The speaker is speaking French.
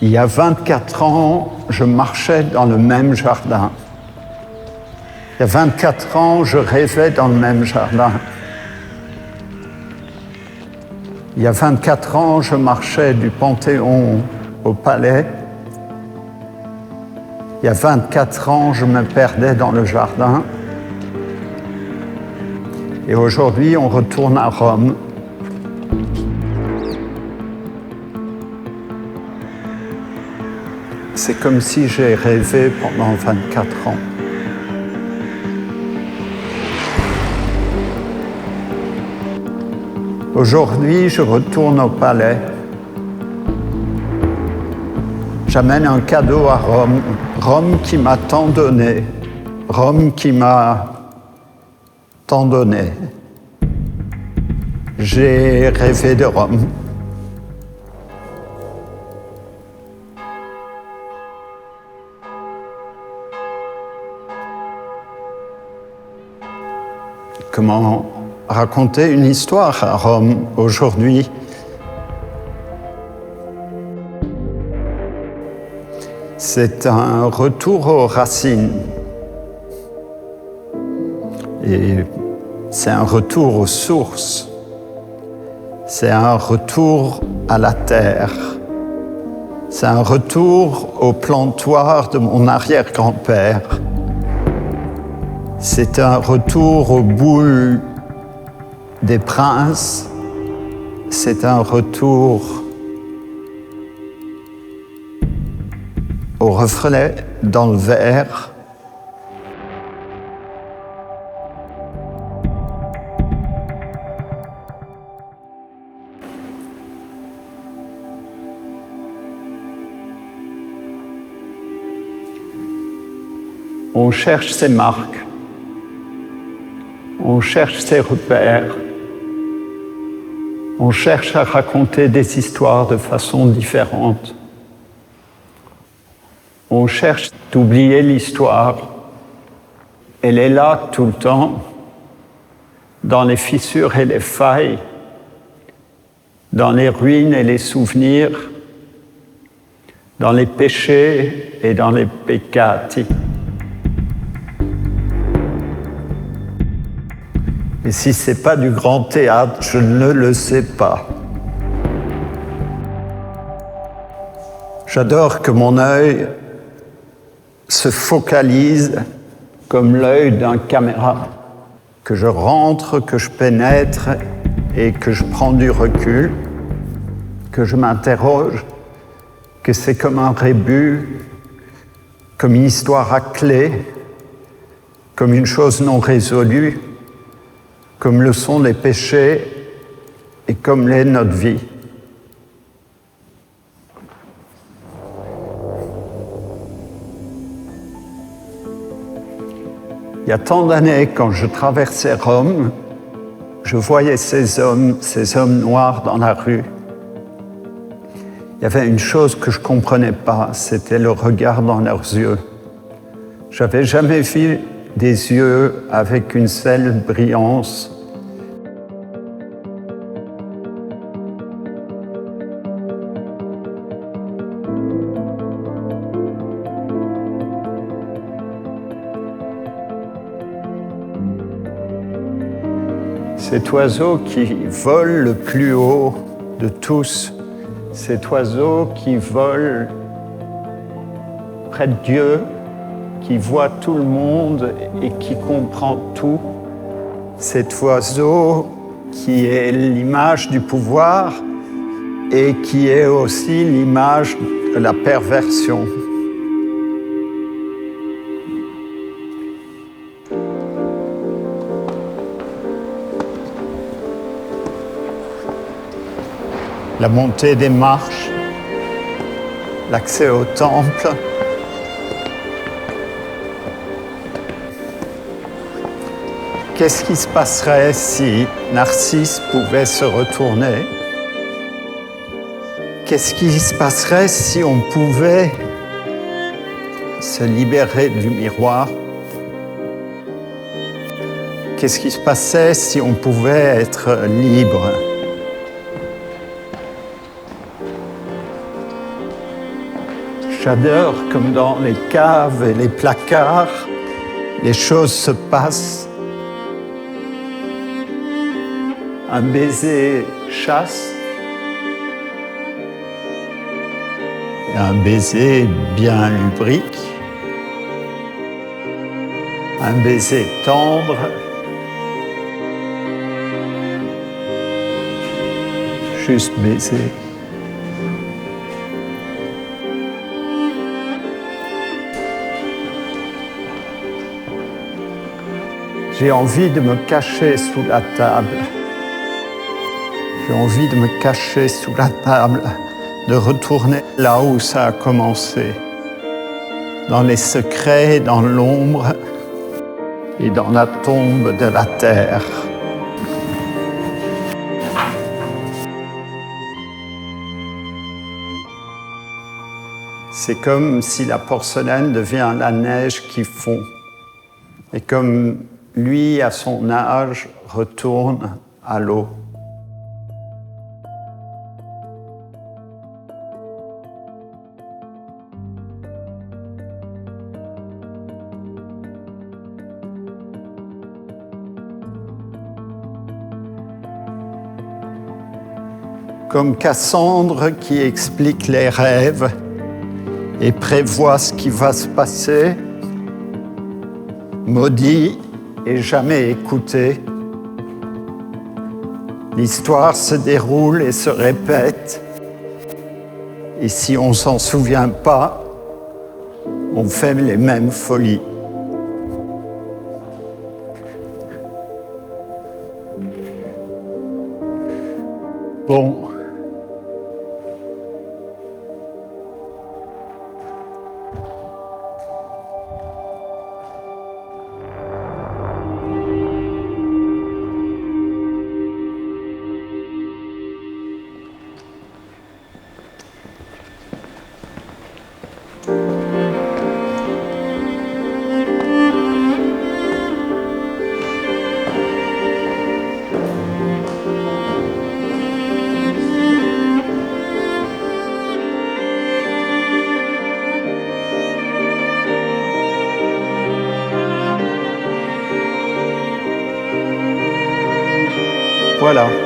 Il y a 24 ans, je marchais dans le même jardin. Il y a 24 ans, je rêvais dans le même jardin. Il y a 24 ans, je marchais du Panthéon au Palais. Il y a 24 ans, je me perdais dans le jardin. Et aujourd'hui, on retourne à Rome. C'est comme si j'ai rêvé pendant 24 ans. Aujourd'hui, je retourne au palais. J'amène un cadeau à Rome. Rome qui m'a tant donné. Rome qui m'a tant donné. J'ai rêvé de Rome. Comment raconter une histoire à Rome aujourd'hui? C'est un retour aux racines. Et c'est un retour aux sources. C'est un retour à la terre. C'est un retour au plantoir de mon arrière-grand-père. C'est un retour aux boules des princes. C'est un retour au reflet dans le verre. On cherche ses marques. On cherche ses repères. On cherche à raconter des histoires de façon différente. On cherche d'oublier l'histoire. Elle est là tout le temps, dans les fissures et les failles, dans les ruines et les souvenirs, dans les péchés et dans les peccati. Et si ce n'est pas du grand théâtre, je ne le sais pas. J'adore que mon œil se focalise comme l'œil d'un caméra, que je rentre, que je pénètre et que je prends du recul, que je m'interroge, que c'est comme un rébut, comme une histoire à clé, comme une chose non résolue, comme le sont les péchés et comme l'est notre vie. Il y a tant d'années, quand je traversais Rome, je voyais ces hommes noirs dans la rue. Il y avait une chose que je ne comprenais pas, c'était le regard dans leurs yeux. Je n'avais jamais vu des yeux avec une telle brillance. Cet oiseau qui vole le plus haut de tous, cet oiseau qui vole près de Dieu, qui voit tout le monde et qui comprend tout. Cet oiseau qui est l'image du pouvoir et qui est aussi l'image de la perversion. La montée des marches, l'accès au temple. Qu'est-ce qui se passerait si Narcisse pouvait se retourner? Qu'est-ce qui se passerait si on pouvait se libérer du miroir? Qu'est-ce qui se passait si on pouvait être libre? J'adore comme dans les caves et les placards, les choses se passent. Un baiser chaste, et un baiser bien lubrique, un baiser tendre, juste baiser. J'ai envie de me cacher sous la table. J'ai envie de me cacher sous la table, de retourner là où ça a commencé, dans les secrets, dans l'ombre et dans la tombe de la terre. C'est comme si la porcelaine devient la neige qui fond. Et comme lui, à son âge, retourne à l'eau. Comme Cassandre qui explique les rêves et prévoit ce qui va se passer, maudit et jamais écouté. L'histoire se déroule et se répète, et si on ne s'en souvient pas, on fait les mêmes folies. Bon. Voilà.